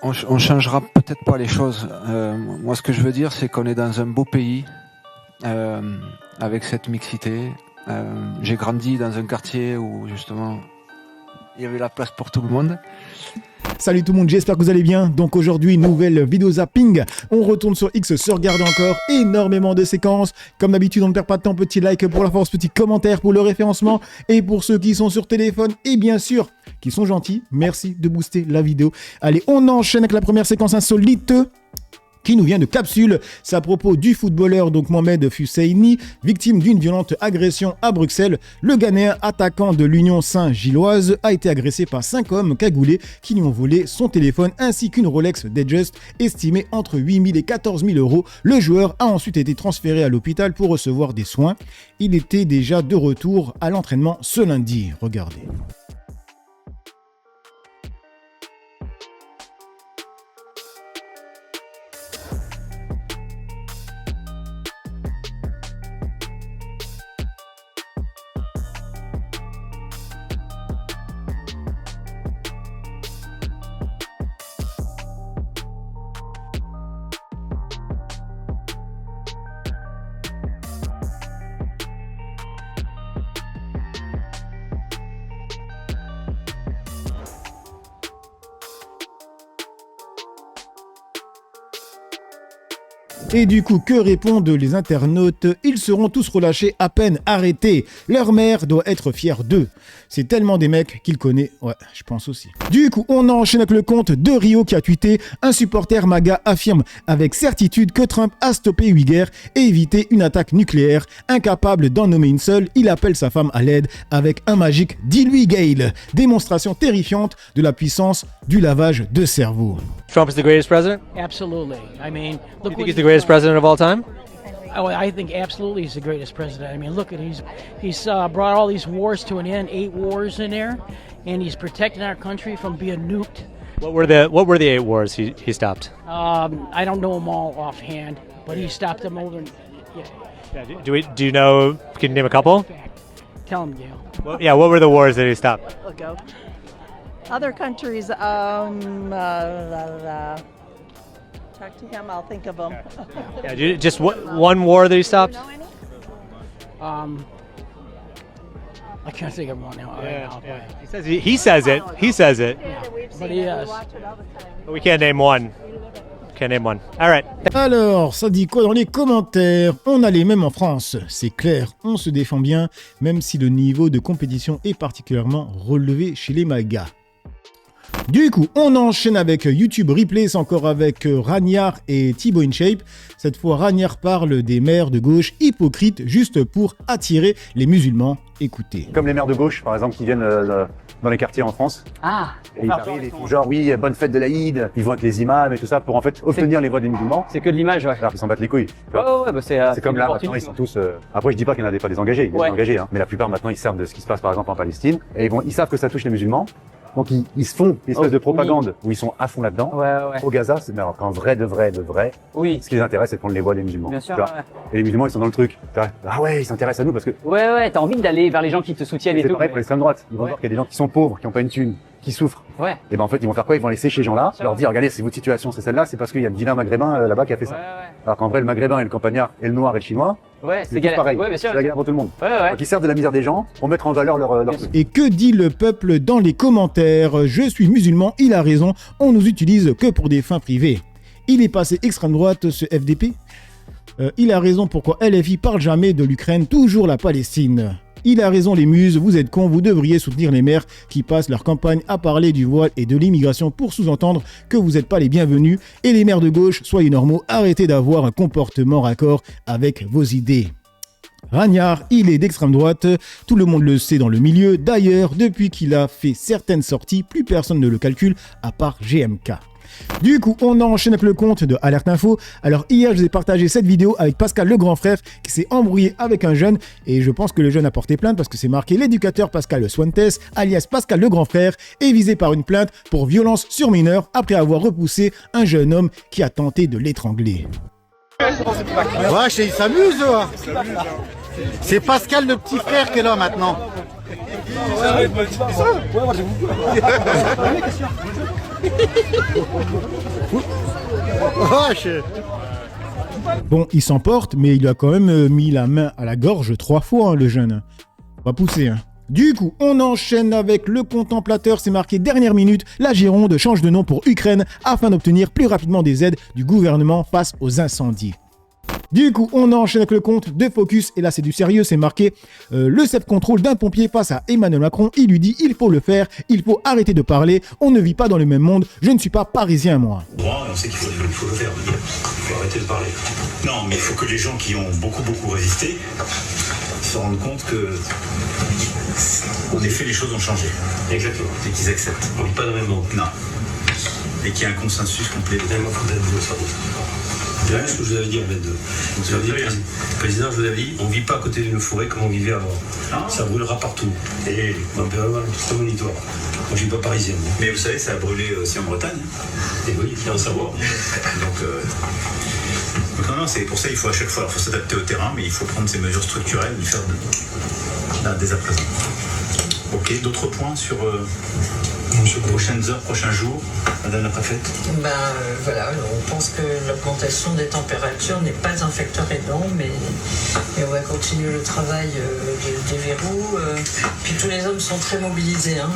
On changera peut-être pas les choses. Moi, ce que je veux dire, c'est qu'on est dans un beau pays avec cette mixité. J'ai grandi dans un quartier où justement il y avait la place pour tout le monde. Salut tout le monde, j'espère que vous allez bien. Donc aujourd'hui, nouvelle vidéo zapping. On retourne sur X se regarder encore énormément de séquences. Comme d'habitude, on ne perd pas de temps. Petit like pour la force, petit commentaire pour le référencement. Et pour ceux qui sont sur téléphone et bien sûr qui sont gentils, merci de booster la vidéo. Allez, on enchaîne avec la première séquence insolite qui nous vient de Capsule. C'est à propos du footballeur donc Mohamed Fusseini, victime d'une violente agression à Bruxelles. Le Ghanéen attaquant de l'Union Saint-Gilloise a été agressé par 5 hommes cagoulés qui lui ont volé son téléphone ainsi qu'une Rolex Datejust estimée entre 8 000 et 14 000 euros. Le joueur a ensuite été transféré à l'hôpital pour recevoir des soins. Il était déjà de retour à l'entraînement ce lundi. Regardez. Et du coup, que répondent les internautes? Ils seront tous relâchés à peine arrêtés. Leur mère doit être fière d'eux. C'est tellement des mecs qu'il connaît. Ouais, je pense aussi. Du coup, on enchaîne avec le compte de Rio qui a tweeté: un supporter MAGA affirme avec certitude que Trump a stoppé 8 guerres et évité une attaque nucléaire. Incapable d'en nommer une seule, il appelle sa femme à l'aide avec un magique dis-lui Gale. Démonstration terrifiante de la puissance du lavage de cerveau. Trump is the greatest president? Absolutely. I mean, You think he's the greatest president of all time? Oh, I think absolutely he's the greatest president. I mean, look at he's brought all these wars to an end, 8 wars in there, and he's protecting our country from being nuked. What were the 8 wars he stopped? I don't know them all offhand, but he stopped them over. Yeah. Do you know? Can you name a couple? Tell him, Gail. Well, yeah. What were the wars that he stopped? Ago. Other countries, talk to him, I'll think of them. Yeah. Just one war that he stopped? Do you know any? I can't think of one now. Right now, but He says it. He says it. We've But seen he it, we is. watch it all the time. But we can't name one. Can't name one. All right. Alors, ça dit quoi dans les commentaires? On a les mêmes en France, c'est clair, on se défend bien, même si le niveau de compétition est particulièrement relevé chez les MAGA. Du coup, on enchaîne avec YouTube Replays, encore avec Ragnard et Thibaut InShape. Cette fois, Ragnard parle des maires de gauche hypocrites juste pour attirer les musulmans. Écoutez. Comme les maires de gauche, par exemple, qui viennent dans les quartiers en France. Ah, Et ils arrivent, ils font genre, oui, bonne fête de l'Aïd. Ils vont avec les imams et tout ça pour en fait obtenir les voix des musulmans. c'est que de l'image, ouais. Alors qu'ils s'en battent les couilles. tu Ouais, vois. ouais, bah C'est comme là, maintenant, ils sont tous. Après, je dis pas qu'il n'y en a pas des engagés, il y a Ouais. des engagés, hein. Mais la plupart maintenant, ils servent de ce qui se passe par exemple en Palestine. Et ils savent que ça touche les musulmans. Donc ils se font une espèce de propagande où ils sont à fond là-dedans. Ouais, ouais. Au Gaza, mais alors qu'en vrai, de vrai, Oui, ce qui les intéresse, c'est de prendre les voix des musulmans. bien sûr. tu vois. Ouais, Et les musulmans, ils sont dans le truc. Tu vois. Ah ouais, ils s'intéressent à nous parce que ouais, t'as envie d'aller vers les gens qui te soutiennent et c'est tout. pareil pour l'extrême droite. Ils vont Ouais. voir qu'il y a des gens qui sont pauvres, qui n'ont pas une thune, qui souffrent. Ouais, Et ben en fait, ils vont faire quoi? Ils vont laisser ces gens-là, Ça leur va. dire, regardez, si votre situation c'est celle-là, c'est parce qu'il y a le vilain maghrébin là-bas qui a fait ouais, ça. ouais. Alors qu'en vrai, le maghrébin et le campagnard et le noir et le chinois, Ouais, c'est tous pareil. Ouais, bien sûr. C'est la galère pour tout le monde. Ouais, ouais. Donc ils servent de la misère des gens pour mettre en valeur leur Bien truc. Et que dit le peuple dans les commentaires? Je suis musulman, il a raison, on nous utilise que pour des fins privées. Il est passé extrême droite, ce FDP. Il a raison, pourquoi LFI parle jamais de l'Ukraine, toujours la Palestine. Il a raison les muses, vous êtes cons, vous devriez soutenir les maires qui passent leur campagne à parler du voile et de l'immigration pour sous-entendre que vous n'êtes pas les bienvenus. Et les maires de gauche, soyez normaux, arrêtez d'avoir un comportement raccord avec vos idées. Ragnard, il est d'extrême droite, tout le monde le sait dans le milieu. D'ailleurs, depuis qu'il a fait certaines sorties, plus personne ne le calcule à part GMK. Du coup, on enchaîne avec le compte de Alerte Info. Alors hier, je vous ai partagé cette vidéo avec Pascal le grand frère qui s'est embrouillé avec un jeune et je pense que le jeune a porté plainte parce que c'est marqué l'éducateur Pascal Swantes, alias Pascal le grand frère, est visé par une plainte pour violence sur mineur après avoir repoussé un jeune homme qui a tenté de l'étrangler. Wesh, il s'amuse, c'est Pascal le petit frère qui est là maintenant. Wesh. Bon, il s'emporte, mais il a quand même mis la main à la gorge 3 fois, hein, le jeune. Va pousser, hein. Du coup, on enchaîne avec le contemplateur, c'est marqué dernière minute, la Gironde change de nom pour Ukraine afin d'obtenir plus rapidement des aides du gouvernement face aux incendies. Du coup, on enchaîne avec le compte de Focus, et là c'est du sérieux, c'est marqué le self-control d'un pompier face à Emmanuel Macron, il lui dit il faut le faire, il faut arrêter de parler, on ne vit pas dans le même monde, je ne suis pas parisien moi. On sait qu'il faut le faire, il faut arrêter de parler. Non, mais il faut que les gens qui ont beaucoup résisté se rendent compte que, en effet, les choses ont changé. Exactement. Et qu'ils acceptent. On vit pas dans le même monde. Non. Et qu'il y a un consensus complet. Tellement faut d'être de ça. C'est vrai ce que je vous avais dit en fait. Vous avez dit, président, je vous avais dit, on ne vit pas à côté d'une forêt comme on vivait avant. Non. Ça brûlera partout. Et on peut avoir un petit monitoire. Moi, je ne suis pas parisien. Mais vous savez, ça a brûlé aussi en Bretagne. Et oui, il faut en savoir. Donc non, c'est pour ça qu'il faut à chaque fois, il faut s'adapter au terrain, mais il faut prendre ces mesures structurelles et faire dès à présent. Ok, d'autres points sur prochaines heures, prochains jours, madame la préfète? Voilà, on pense que l'augmentation des températures n'est pas un facteur aidant, mais on va continuer le travail des verrous. Puis tous les hommes sont très mobilisés, hein,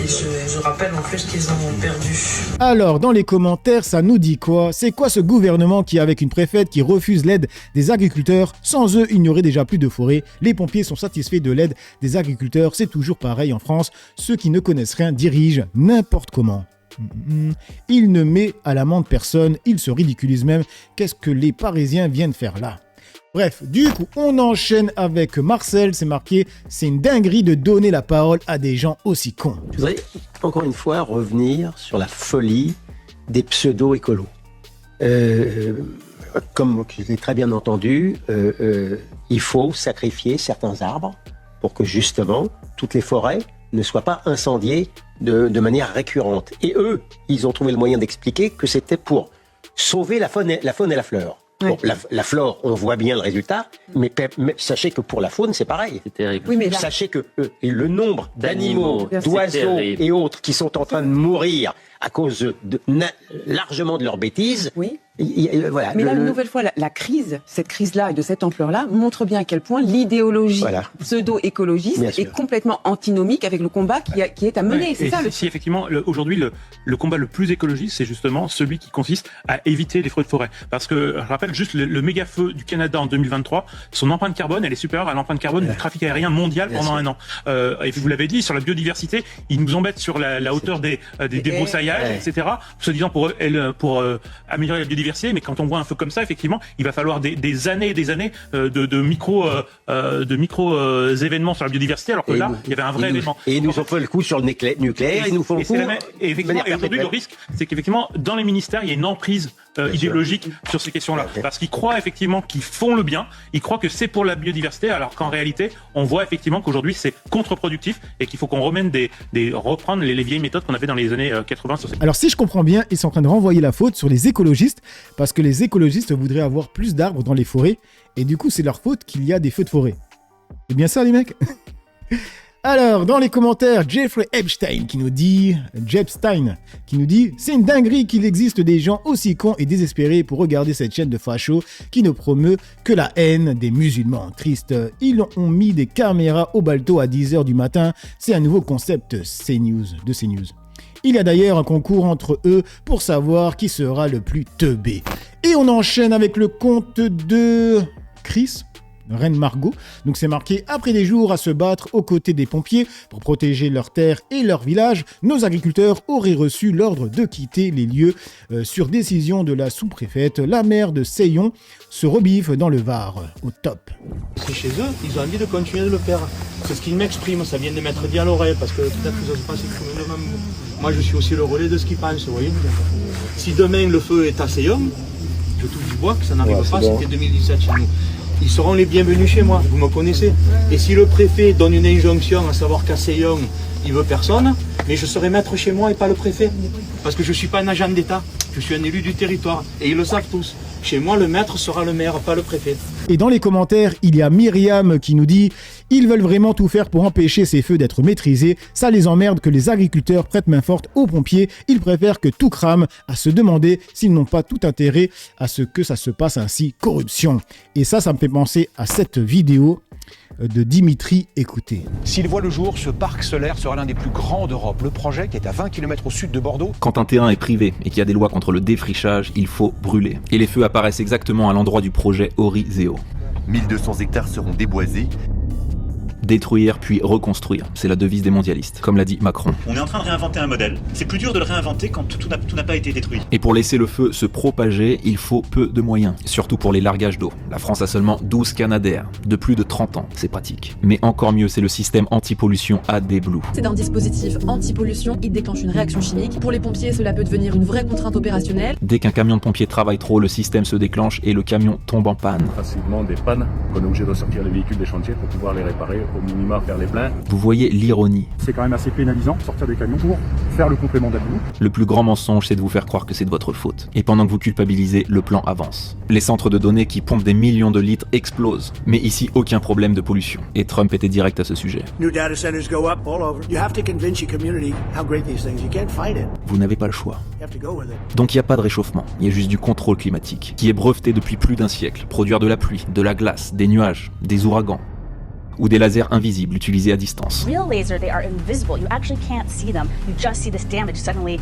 je rappelle en plus qu'ils ont perdu. Alors, dans les commentaires, ça nous dit quoi? C'est quoi ce gouvernement qui, avec une préfète qui refuse l'aide des agriculteurs? Sans eux, il n'y aurait déjà plus de forêt. Les pompiers sont satisfaits de l'aide des agriculteurs. C'est toujours pareil en France. Ceux qui ne connaissent rien dirigent n'importe comment. Il ne met à l'amende personne. Il se ridiculise même. Qu'est-ce que les Parisiens viennent faire là? Bref, du coup, on enchaîne avec Marcel, c'est marqué « C'est une dinguerie de donner la parole à des gens aussi cons ». Je voudrais encore une fois revenir sur la folie des pseudo-écolos. Comme je l'ai très bien entendu, il faut sacrifier certains arbres pour que justement toutes les forêts ne soient pas incendiées de manière récurrente. Et eux, ils ont trouvé le moyen d'expliquer que c'était pour sauver la faune et la flore. Bon, la flore, on voit bien le résultat, mais sachez que pour la faune, c'est pareil. C'est terrible. Oui, mais sachez que le nombre d'animaux, d'oiseaux et autres qui sont en train de mourir à cause largement de leurs bêtises. Oui. Voilà, mais là, une nouvelle fois, la crise, cette crise-là et de cette ampleur-là, montre bien à quel point l'idéologie pseudo-écologiste est complètement antinomique avec le combat qui est à mener. C'est ça. Si effectivement, aujourd'hui, le combat le plus écologiste, c'est justement celui qui consiste à éviter les feux de forêt. Parce que, je rappelle juste, le méga feu du Canada en 2023, son empreinte carbone, elle est supérieure à l'empreinte carbone du trafic aérien mondial pendant un an. Et vous l'avez dit, sur la biodiversité, ils nous embêtent sur la hauteur des broussailles, etc. Se disant pour améliorer la biodiversité, mais quand on voit un feu comme ça, effectivement, il va falloir des années et des années de micro événements sur la biodiversité, alors que là, il y avait un vrai événement. Et ils nous ont fait le coup sur le nucléaire, ils nous font le coup. Et aujourd'hui, le risque, c'est qu'effectivement, dans les ministères, il y a une emprise idéologique sur ces questions-là. Parce qu'ils croient effectivement qu'ils font le bien, ils croient que c'est pour la biodiversité, alors qu'en réalité, on voit effectivement qu'aujourd'hui, c'est contre-productif et qu'il faut qu'on reprendre les vieilles méthodes qu'on avait dans les années 80. Alors si je comprends bien, ils sont en train de renvoyer la faute sur les écologistes, parce que les écologistes voudraient avoir plus d'arbres dans les forêts, et du coup c'est leur faute qu'il y a des feux de forêt. C'est bien ça les mecs? Alors, dans les commentaires, Jeffrey Epstein qui nous dit « C'est une dinguerie qu'il existe des gens aussi cons et désespérés pour regarder cette chaîne de fachos qui ne promeut que la haine des musulmans. Triste, ils ont mis des caméras au balto à 10h du matin. C'est un nouveau concept de CNews. Il y a d'ailleurs un concours entre eux pour savoir qui sera le plus teubé. » Et on enchaîne avec le compte de Chris, Reine Margot. Donc c'est marqué « Après des jours à se battre aux côtés des pompiers pour protéger leurs terres et leurs villages, nos agriculteurs auraient reçu l'ordre de quitter les lieux sur décision de la sous-préfète. La maire de Seyon se rebiffe dans le Var. Au top. » C'est chez eux, ils ont envie de continuer de le faire. C'est ce qu'ils m'expriment, ça vient de m'être dit à l'oreille, parce que peut-être qu'ils n'osent pas s'exprimer de même. Moi je suis aussi le relais de ce qu'ils pensent, vous voyez. Si demain le feu est à Seyon, je touche du bois que ça n'arrive pas, c'était 2017 chez nous. Ils seront les bienvenus chez moi, vous me connaissez. Et si le préfet donne une injonction à savoir qu'à Seyon, il veut personne, Mais je serai maître chez moi et pas le préfet. Parce que je suis pas un agent d'État, je suis un élu du territoire. Et ils le savent tous. Chez moi, le maître sera le maire, pas le préfet. Et dans les commentaires, il y a Myriam qui nous dit « Ils veulent vraiment tout faire pour empêcher ces feux d'être maîtrisés. Ça les emmerde que les agriculteurs prêtent main forte aux pompiers. Ils préfèrent que tout crame, à se demander s'ils n'ont pas tout intérêt à ce que ça se passe ainsi. Corruption. » Et ça me fait penser à cette vidéo de Dimitri. Écoutez. S'il voit le jour, ce parc solaire sera l'un des plus grands d'Europe. Le projet, qui est à 20 km au sud de Bordeaux. Quand un terrain est privé et qu'il y a des lois contre le défrichage, il faut brûler. Et les feux apparaissent exactement à l'endroit du projet Orizeo. 1200 hectares seront déboisés. Détruire puis reconstruire, c'est la devise des mondialistes, comme l'a dit Macron. On est en train de réinventer un modèle. C'est plus dur de le réinventer quand tout n'a pas été détruit. Et pour laisser le feu se propager, il faut peu de moyens, surtout pour les largages d'eau. La France a seulement 12 Canadair, de plus de 30 ans, c'est pratique. Mais encore mieux, c'est le système anti-pollution AD Blue. C'est un dispositif anti-pollution, il déclenche une réaction chimique. Pour les pompiers, cela peut devenir une vraie contrainte opérationnelle. Dès qu'un camion de pompiers travaille trop, le système se déclenche et le camion tombe en panne. Facilement des pannes, qu'on est obligé de sortir les véhicules des chantiers pour pouvoir les réparer, au minima faire les pleins. Vous voyez l'ironie. C'est quand même assez pénalisant de sortir des camions pour faire le complément d'about. Le plus grand mensonge, c'est de vous faire croire que c'est de votre faute. Et pendant que vous culpabilisez, le plan avance. Les centres de données qui pompent des millions de litres explosent. Mais ici, aucun problème de pollution. Et Trump était direct à ce sujet. New data centers go up all over. You have to convince your community how great these things. You can't fight it. Vous n'avez pas le choix. You have to go with it. Donc il n'y a pas de réchauffement, il y a juste du contrôle climatique, qui est breveté depuis plus d'un siècle. Produire de la pluie, de la glace, des nuages, des ouragans. Ou des lasers invisibles utilisés à distance.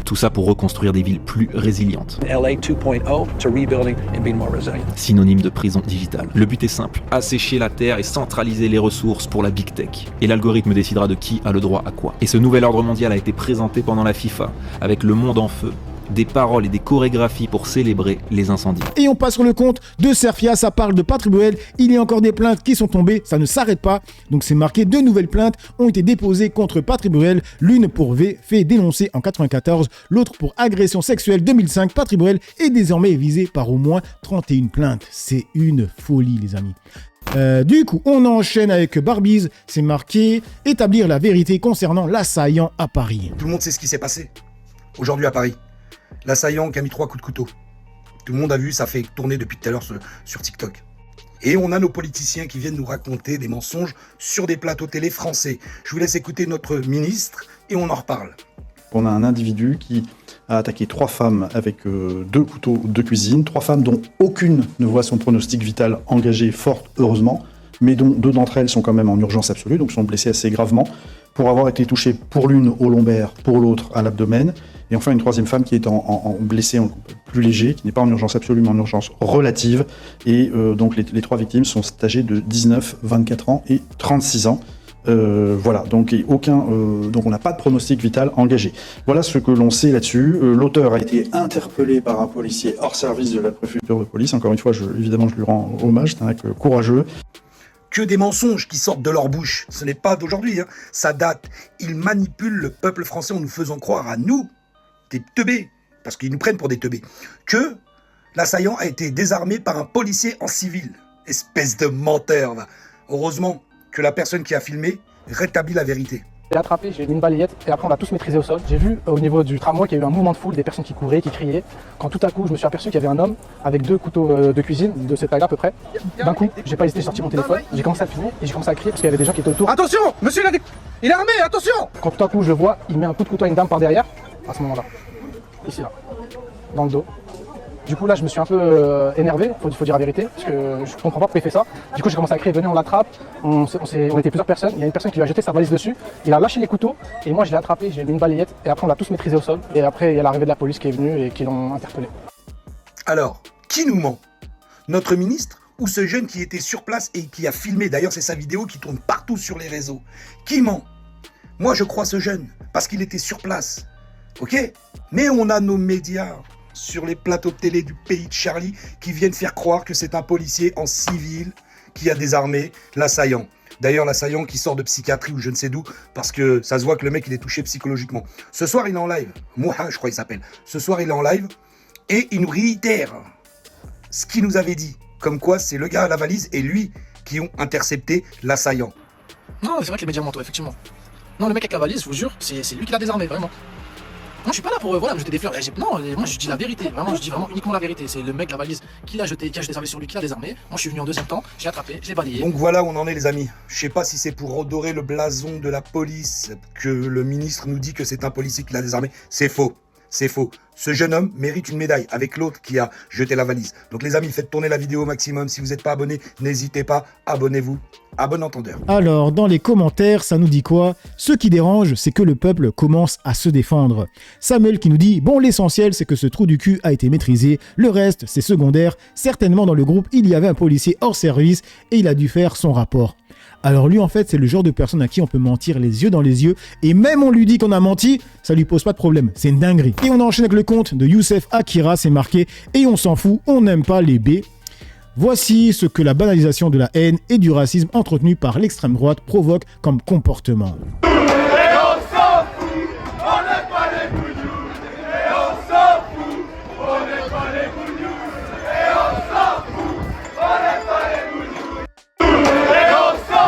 Tout ça pour reconstruire des villes plus résilientes. LA 2.0 to rebuilding and being more resilient. Synonyme de prison digitale. Le but est simple, assécher la terre et centraliser les ressources pour la big tech. Et l'algorithme décidera de qui a le droit à quoi. Et ce nouvel ordre mondial a été présenté pendant la FIFA, avec le monde en feu. Des paroles et des chorégraphies pour célébrer les incendies. Et on passe sur le compte de Serfia, ça parle de Patrick Bruel. Il y a encore des plaintes qui sont tombées, ça ne s'arrête pas. Donc c'est marqué, 2 nouvelles plaintes ont été déposées contre Patrick Bruel. L'une pour fait dénoncé en 94, l'autre pour agression sexuelle 2005. Patrick Bruel est désormais visé par au moins 31 plaintes. C'est une folie les amis. Du coup, on enchaîne avec Barbies. C'est marqué, établir la vérité concernant l'assaillant à Paris. Tout le monde sait ce qui s'est passé aujourd'hui à Paris. L'assaillant qui a mis 3 coups de couteau. Tout le monde a vu, ça fait tourner depuis tout à l'heure sur TikTok. Et on a nos politiciens qui viennent nous raconter des mensonges sur des plateaux télé français. Je vous laisse écouter notre ministre et on en reparle. On a un individu qui a attaqué 3 femmes avec 2 couteaux de cuisine. 3 femmes dont aucune ne voit son pronostic vital engagé fort, heureusement, mais dont 2 d'entre elles sont quand même en urgence absolue, donc sont blessées assez gravement, pour avoir été touchées pour l'une au lombaire, pour l'autre à l'abdomen. Et enfin, une 3e femme qui est en blessé plus léger, qui n'est pas en urgence absolue, mais en urgence relative. Et donc, les 3 victimes sont âgées de 19, 24 ans et 36 ans. Voilà, donc, donc on n'a pas de pronostic vital engagé. Voilà ce que l'on sait là-dessus. L'auteur a été interpellé par un policier hors service de la préfecture de police. Encore une fois, évidemment, je lui rends hommage, c'est un acte courageux. Que des mensonges qui sortent de leur bouche. Ce n'est pas d'aujourd'hui, hein. Ça date. Ils manipulent le peuple français en nous faisant croire à nous, des teubés, parce qu'ils nous prennent pour des teubés, que l'assaillant a été désarmé par un policier en civil. Espèce de menteur, va. Heureusement que la personne qui a filmé rétablit la vérité. J'ai attrapé, j'ai mis une balayette et après on a tous maîtrisé au sol. J'ai vu au niveau du tramway qu'il y a eu un mouvement de foule, des personnes qui couraient, qui criaient. Quand tout à coup je me suis aperçu qu'il y avait un homme avec 2 couteaux de cuisine, de cette taille à peu près. D'un coup, j'ai pas hésité, j'ai sorti mon téléphone, j'ai commencé à filmer et j'ai commencé à crier parce qu'il y avait des gens qui étaient autour. Attention, monsieur il est armé, attention! Quand tout à coup je le vois, il met un coup de couteau à une dame par derrière, à ce moment-là. Ici là, dans le dos. Du coup là je me suis un peu énervé, faut dire la vérité, parce que je comprends pas pourquoi il fait ça. Du coup j'ai commencé à crier, venez on l'attrape, on était plusieurs personnes, il y a une personne qui lui a jeté sa valise dessus, il a lâché les couteaux, et moi je l'ai attrapé, j'ai mis une balayette, et après on l'a tous maîtrisé au sol, et après il y a l'arrivée de la police qui est venue et qui l'ont interpellé. Alors, qui nous ment? Notre ministre ou ce jeune qui était sur place et qui a filmé, d'ailleurs c'est sa vidéo qui tourne partout sur les réseaux? Qui ment? Moi je crois ce jeune, parce qu'il était sur place. Ok? Mais on a nos médias sur les plateaux de télé du pays de Charlie qui viennent faire croire que c'est un policier en civil qui a désarmé l'assaillant. D'ailleurs, l'assaillant qui sort de psychiatrie ou je ne sais d'où, parce que ça se voit que le mec il est touché psychologiquement. Ce soir il est en live, moi je crois qu'il s'appelle. Ce soir il est en live et il nous réitère ce qu'il nous avait dit. Comme quoi c'est le gars à la valise et lui qui ont intercepté l'assaillant. Non, c'est vrai que les médias mentent, effectivement. Non, le mec avec la valise, je vous jure, c'est lui qui l'a désarmé, vraiment. Moi, je suis pas là pour me jeter des fleurs. Non, moi, je dis la vérité. Vraiment, je dis vraiment uniquement la vérité. C'est le mec, la valise, qui a jeté sa valise sur lui, qui l'a désarmé. Moi, je suis venu en deuxième temps, j'ai attrapé, je l'ai balayé. Donc voilà où on en est, les amis. Je sais pas si c'est pour redorer le blason de la police que le ministre nous dit que c'est un policier qui l'a désarmé. C'est faux. C'est faux. Ce jeune homme mérite une médaille avec l'autre qui a jeté la valise. Donc les amis, faites tourner la vidéo au maximum. Si vous n'êtes pas abonné, n'hésitez pas, abonnez-vous. À bon entendeur. Alors, dans les commentaires, ça nous dit quoi? Ce qui dérange, c'est que le peuple commence à se défendre. Samuel qui nous dit « Bon, l'essentiel, c'est que ce trou du cul a été maîtrisé. Le reste, c'est secondaire. Certainement, dans le groupe, il y avait un policier hors service et il a dû faire son rapport. » Alors lui, en fait, c'est le genre de personne à qui on peut mentir les yeux dans les yeux. Et même on lui dit qu'on a menti, ça lui pose pas de problème. C'est une dinguerie. Et on enchaîne avec le compte de Youssef Akira, c'est marqué « Et on s'en fout, on n'aime pas les B ». Voici ce que la banalisation de la haine et du racisme entretenu par l'extrême droite provoque comme comportement.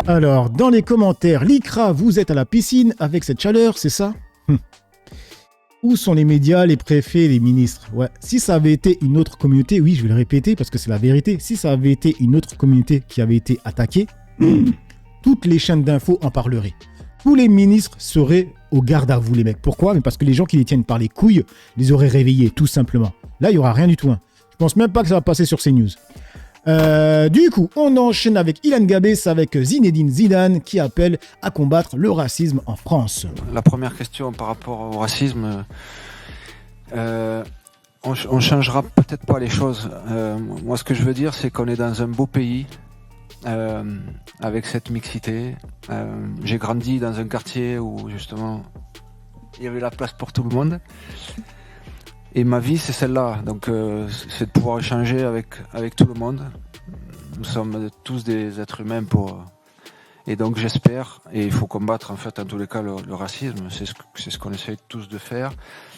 Alors, dans les commentaires, l'ICRA, vous êtes à la piscine avec cette chaleur, c'est ça? Où sont les médias, les préfets, les ministres? Ouais, si ça avait été une autre communauté, oui, je vais le répéter parce que c'est la vérité, si ça avait été une autre communauté qui avait été attaquée, toutes les chaînes d'infos en parleraient. Tous les ministres seraient au garde à vous, les mecs. Pourquoi? Mais parce que les gens qui les tiennent par les couilles les auraient réveillés, tout simplement. Là, il n'y aura rien du tout. Hein. Je pense même pas que ça va passer sur CNews. Du coup, on enchaîne avec Ilan Gabès avec Zinedine Zidane qui appelle à combattre le racisme en France. La première question par rapport au racisme, on changera peut-être pas les choses. Moi, ce que je veux dire, c'est qu'on est dans un beau pays avec cette mixité. J'ai grandi dans un quartier où justement il y avait la place pour tout le monde. Et ma vie, c'est celle-là. Donc, c'est de pouvoir échanger avec tout le monde. Nous sommes tous des êtres humains et donc, j'espère, et il faut combattre, en fait, en tous les cas, le racisme. C'est ce qu'on essaye tous de faire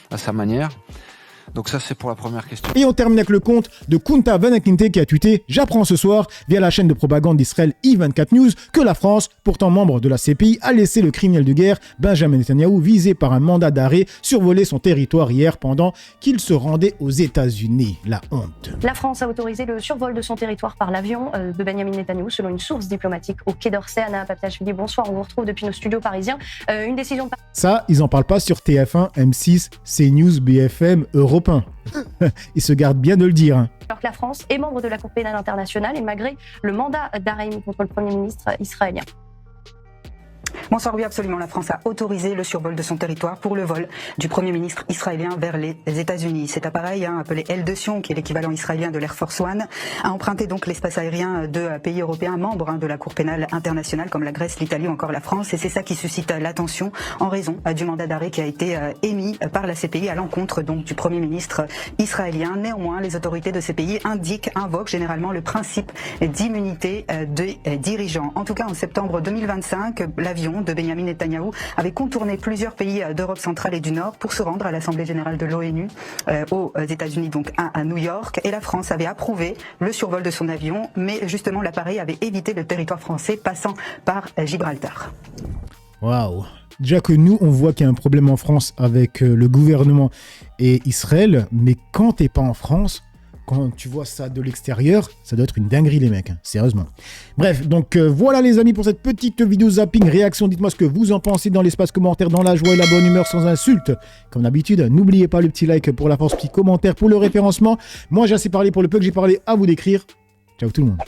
à sa manière. Donc ça, c'est pour la première question. Et on termine avec le compte de Kunta Vanakinte qui a tweeté « J'apprends ce soir, via la chaîne de propagande d'Israël I24 News, que la France, pourtant membre de la CPI, a laissé le criminel de guerre Benjamin Netanyahou, visé par un mandat d'arrêt, survoler son territoire hier pendant qu'il se rendait aux États-Unis. La honte. » La France a autorisé le survol de son territoire par l'avion de Benjamin Netanyahou, selon une source diplomatique au Quai d'Orsay. Anna Paptachvili, bonsoir, on vous retrouve depuis nos studios parisiens. Une décision... Ça, ils en parlent pas sur TF1, M6, CNews, BFM, Europe 1. Ils se gardent bien de le dire. Hein. Alors que la France est membre de la Cour pénale internationale et malgré le mandat d'arrêt contre le Premier ministre israélien. Bonsoir, oui, absolument. La France a autorisé le survol de son territoire pour le vol du Premier ministre israélien vers les États-Unis. Cet appareil, appelé L2 Sion, qui est l'équivalent israélien de l'Air Force One, a emprunté donc l'espace aérien de pays européens membres de la Cour pénale internationale, comme la Grèce, l'Italie ou encore la France. Et c'est ça qui suscite l'attention en raison du mandat d'arrêt qui a été émis par la CPI à l'encontre donc du Premier ministre israélien. Néanmoins, les autorités de ces pays invoquent généralement le principe d'immunité des dirigeants. En tout cas, en septembre 2025, l'avion de Benjamin Netanyahou avait contourné plusieurs pays d'Europe centrale et du Nord pour se rendre à l'Assemblée générale de l'ONU aux États-Unis, donc à New York. Et la France avait approuvé le survol de son avion, mais justement l'appareil avait évité le territoire français passant par Gibraltar. Waouh! Déjà que nous, on voit qu'il y a un problème en France avec le gouvernement et Israël, mais quand t'es pas en France, quand tu vois ça de l'extérieur, ça doit être une dinguerie les mecs, hein, sérieusement. Bref, donc voilà les amis pour cette petite vidéo zapping réaction. Dites-moi ce que vous en pensez dans l'espace commentaire, dans la joie et la bonne humeur, sans insulte. Comme d'habitude, n'oubliez pas le petit like pour la force, petit commentaire pour le référencement. Moi j'ai assez parlé pour le peu que j'ai parlé, à vous d'écrire. Ciao tout le monde.